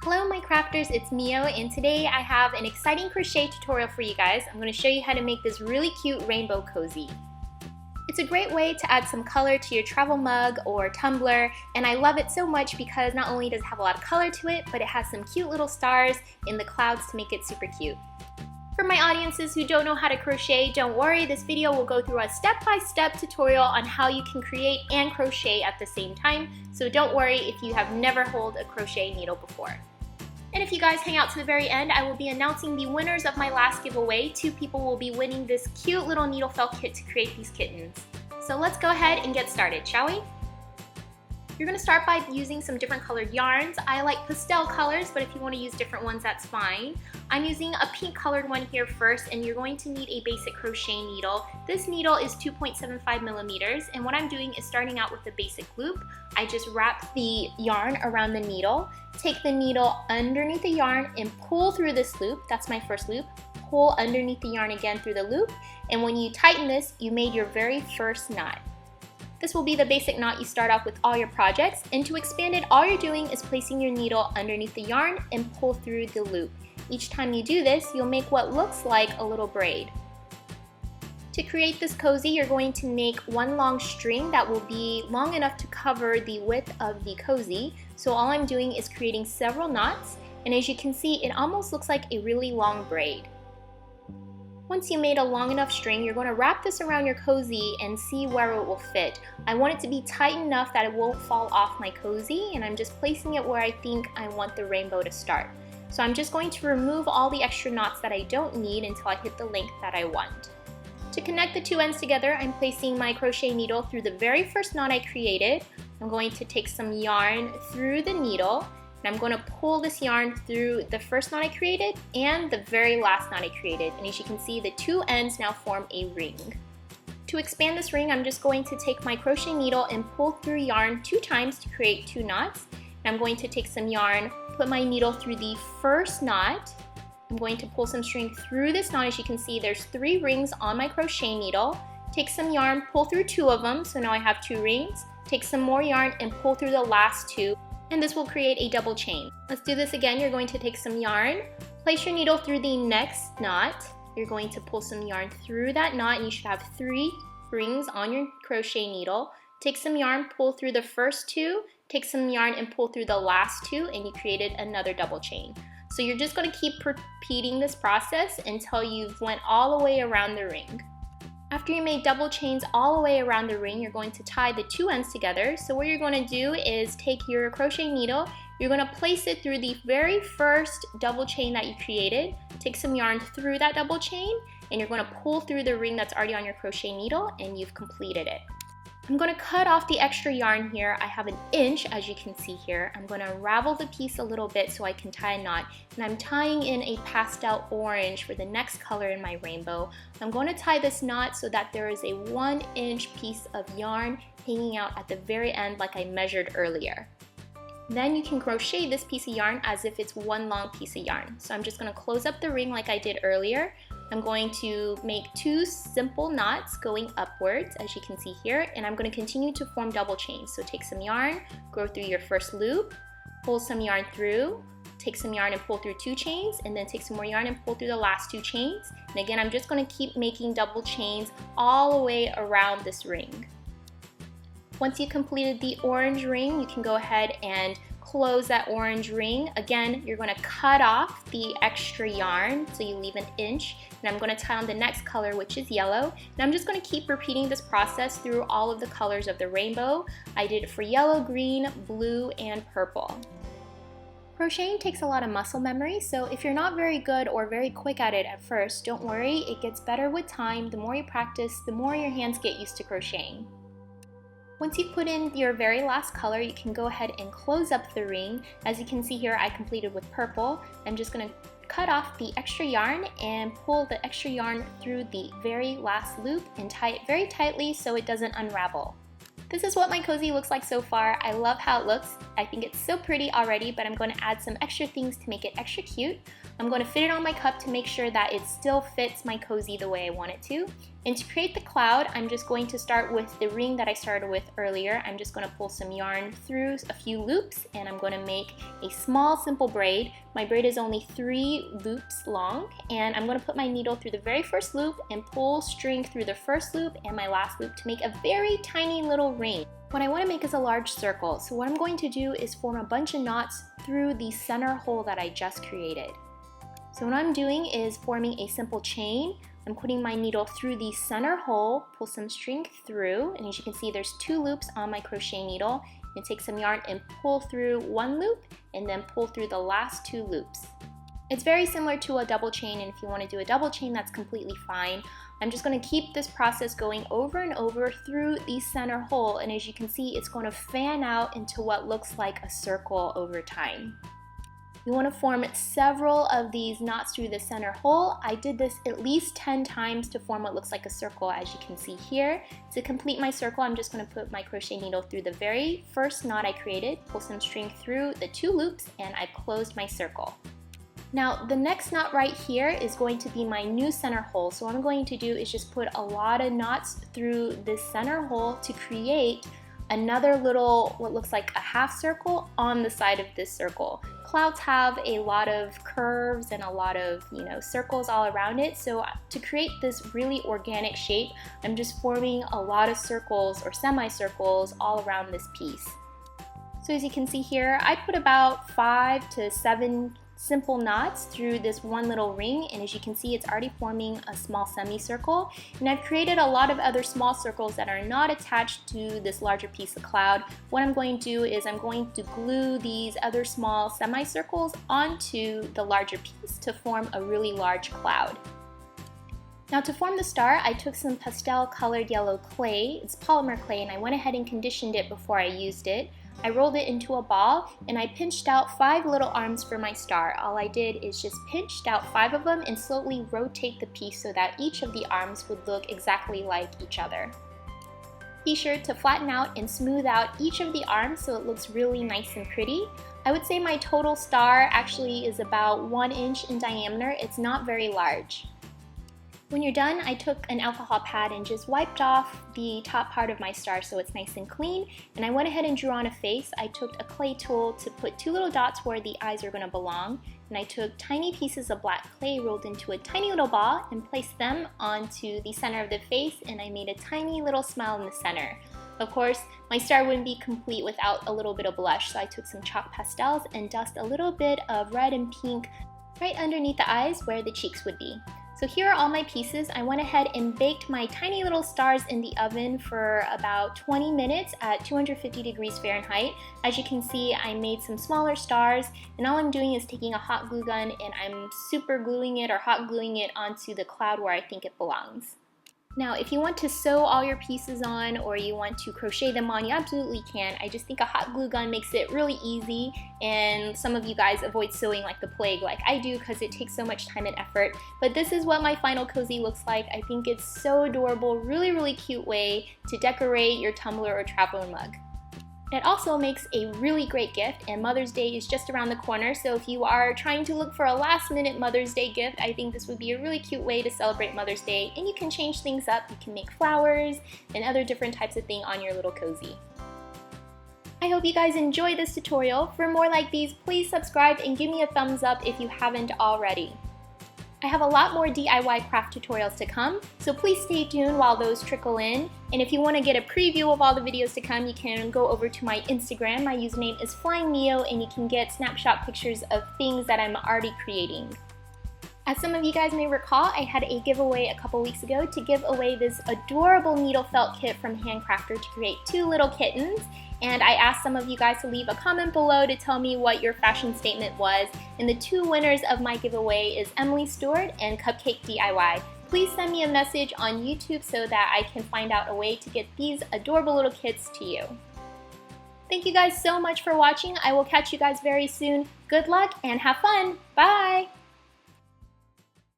Hello my crafters, it's Mio, and today I have an exciting crochet tutorial for you guys. I'm going to show you how to make this really cute rainbow cozy. It's a great way to add some color to your travel mug or tumbler, and I love it so much because not only does it have a lot of color to it, but it has some cute little stars in the clouds to make it super cute. For my audiences who don't know how to crochet, don't worry, this video will go through a step-by-step tutorial on how you can create and crochet at the same time, so don't worry if you have never held a crochet needle before. And if you guys hang out to the very end, I will be announcing the winners of my last giveaway. 2 people will be winning this cute little needle felt kit to create these kittens. So let's go ahead and get started, shall we? You're going to start by using some different colored yarns. I like pastel colors, but if you want to use different ones, that's fine. I'm using a pink colored one here first, and you're going to need a basic crochet needle. This needle is 2.75 millimeters, and what I'm doing is starting out with the basic loop. I just wrap the yarn around the needle, take the needle underneath the yarn and pull through this loop. That's my first loop. Pull underneath the yarn again through the loop, and when you tighten this, you made your very first knot. This will be the basic knot you start off with all your projects, and to expand it, all you're doing is placing your needle underneath the yarn and pull through the loop. Each time you do this, you'll make what looks like a little braid. To create this cozy, you're going to make one long string that will be long enough to cover the width of the cozy. So all I'm doing is creating several knots, and as you can see, it almost looks like a really long braid. Once you made a long enough string, you're going to wrap this around your cozy and see where it will fit. I want it to be tight enough that it won't fall off my cozy, and I'm just placing it where I think I want the rainbow to start. So I'm just going to remove all the extra knots that I don't need until I hit the length that I want. To connect the 2 ends together, I'm placing my crochet needle through the very first knot I created. I'm going to take some yarn through the needle, and I'm going to pull this yarn through the first knot I created and the very last knot I created. And as you can see, the 2 ends now form a ring. To expand this ring, I'm just going to take my crochet needle and pull through yarn 2 times to create 2 knots. And I'm going to take some yarn, put my needle through the first knot. I'm going to pull some string through this knot. As you can see, there's 3 rings on my crochet needle. Take some yarn, pull through 2 of them, so now I have 2 rings. Take some more yarn and pull through the last 2. And this will create a double chain. Let's do this again. You're going to take some yarn, place your needle through the next knot. You're going to pull some yarn through that knot, and you should have 3 rings on your crochet needle. Take some yarn, pull through the first 2, take some yarn and pull through the last 2, and you created another double chain. So you're just going to keep repeating this process until you've went all the way around the ring. After you made double chains all the way around the ring, you're going to tie the 2 ends together. So what you're going to do is take your crochet needle, you're going to place it through the very first double chain that you created, take some yarn through that double chain, and you're going to pull through the ring that's already on your crochet needle, and you've completed it. I'm going to cut off the extra yarn here. I have 1 inch, as you can see here. I'm going to unravel the piece a little bit so I can tie a knot, and I'm tying in a pastel orange for the next color in my rainbow. I'm going to tie this knot so that there is a 1 inch piece of yarn hanging out at the very end like I measured earlier. Then you can crochet this piece of yarn as if it's 1 long piece of yarn. So I'm just going to close up the ring like I did earlier. I'm going to make 2 simple knots going upwards, as you can see here, and I'm going to continue to form double chains. So take some yarn, go through your first loop, pull some yarn through, take some yarn and pull through 2 chains, and then take some more yarn and pull through the last 2 chains. And again, I'm just going to keep making double chains all the way around this ring. Once you completed the orange ring, you can go ahead and close that orange ring. Again, you're going to cut off the extra yarn so you leave 1 inch, and I'm going to tie on the next color, which is yellow, and I'm just going to keep repeating this process through all of the colors of the rainbow. I did it for yellow, green, blue, and purple. Crocheting takes a lot of muscle memory, so if you're not very good or very quick at it at first, don't worry, it gets better with time. The more you practice, the more your hands get used to crocheting. Once you put in your very last color, you can go ahead and close up the ring. As you can see here, I completed with purple. I'm just going to cut off the extra yarn and pull the extra yarn through the very last loop and tie it very tightly so it doesn't unravel. This is what my cozy looks like so far. I love how it looks. I think it's so pretty already, but I'm going to add some extra things to make it extra cute. I'm going to fit it on my cup to make sure that it still fits my cozy the way I want it to. And to create the cloud, I'm just going to start with the ring that I started with earlier. I'm just going to pull some yarn through a few loops, and I'm going to make a small simple braid. My braid is only 3 loops long, and I'm going to put my needle through the very first loop and pull string through the first loop and my last loop to make a very tiny little ring. What I want to make is a large circle, so what I'm going to do is form a bunch of knots through the center hole that I just created. So what I'm doing is forming a simple chain. I'm putting my needle through the center hole, pull some string through, and as you can see there's 2 loops on my crochet needle. And take some yarn and pull through 1 loop and then pull through the last 2 loops. It's very similar to a double chain, and if you want to do a double chain, that's completely fine. I'm just going to keep this process going over and over through the center hole, and as you can see it's going to fan out into what looks like a circle over time. You want to form several of these knots through the center hole. I did this at least 10 times to form what looks like a circle, as you can see here. To complete my circle, I'm just going to put my crochet needle through the very first knot I created, pull some string through the 2 loops, and I closed my circle. Now the next knot right here is going to be my new center hole. So what I'm going to do is just put a lot of knots through this center hole to create another little, what looks like a half circle on the side of this circle. Clouds have a lot of curves and a lot of, circles all around it. So to create this really organic shape, I'm just forming a lot of circles or semicircles all around this piece. So as you can see here, I put about 5 to 7 simple knots through this one little ring, and as you can see it's already forming a small semicircle, and I've created a lot of other small circles that are not attached to this larger piece of cloud. What I'm going to do is I'm going to glue these other small semicircles onto the larger piece to form a really large cloud. Now to form the star, I took some pastel colored yellow clay, it's polymer clay, and I went ahead and conditioned it before I used it. I rolled it into a ball and I pinched out 5 little arms for my star. All I did is just pinched out 5 of them and slowly rotate the piece so that each of the arms would look exactly like each other. Be sure to flatten out and smooth out each of the arms so it looks really nice and pretty. I would say my total star actually is about 1 inch in diameter. It's not very large. When you're done, I took an alcohol pad and just wiped off the top part of my star so it's nice and clean, and I went ahead and drew on a face. I took a clay tool to put 2 little dots where the eyes are going to belong, and I took tiny pieces of black clay rolled into a tiny little ball and placed them onto the center of the face, and I made a tiny little smile in the center. Of course, my star wouldn't be complete without a little bit of blush, so I took some chalk pastels and dust a little bit of red and pink right underneath the eyes where the cheeks would be. So here are all my pieces. I went ahead and baked my tiny little stars in the oven for about 20 minutes at 250 degrees Fahrenheit. As you can see, I made some smaller stars, and all I'm doing is taking a hot glue gun and I'm super gluing it or hot gluing it onto the cloud where I think it belongs. Now, if you want to sew all your pieces on or you want to crochet them on, you absolutely can. I just think a hot glue gun makes it really easy, and some of you guys avoid sewing like the plague like I do because it takes so much time and effort. But this is what my final cozy looks like. I think it's so adorable, really cute way to decorate your tumbler or traveler mug. It also makes a really great gift, and Mother's Day is just around the corner, so if you are trying to look for a last-minute Mother's Day gift, I think this would be a really cute way to celebrate Mother's Day, and you can change things up. You can make flowers and other different types of things on your little cozy. I hope you guys enjoy this tutorial. For more like these, please subscribe and give me a thumbs up if you haven't already. I have a lot more DIY craft tutorials to come, so please stay tuned while those trickle in. And if you want to get a preview of all the videos to come, you can go over to my Instagram. My username is FlyingNeo, and you can get snapshot pictures of things that I'm already creating. As some of you guys may recall, I had a giveaway a couple weeks ago to give away this adorable needle felt kit from Handcrafter to create 2 little kittens. And I asked some of you guys to leave a comment below to tell me what your fashion statement was. And the 2 winners of my giveaway is Emily Stewart and Cupcake DIY. Please send me a message on YouTube so that I can find out a way to get these adorable little kits to you. Thank you guys so much for watching. I will catch you guys very soon. Good luck and have fun. Bye!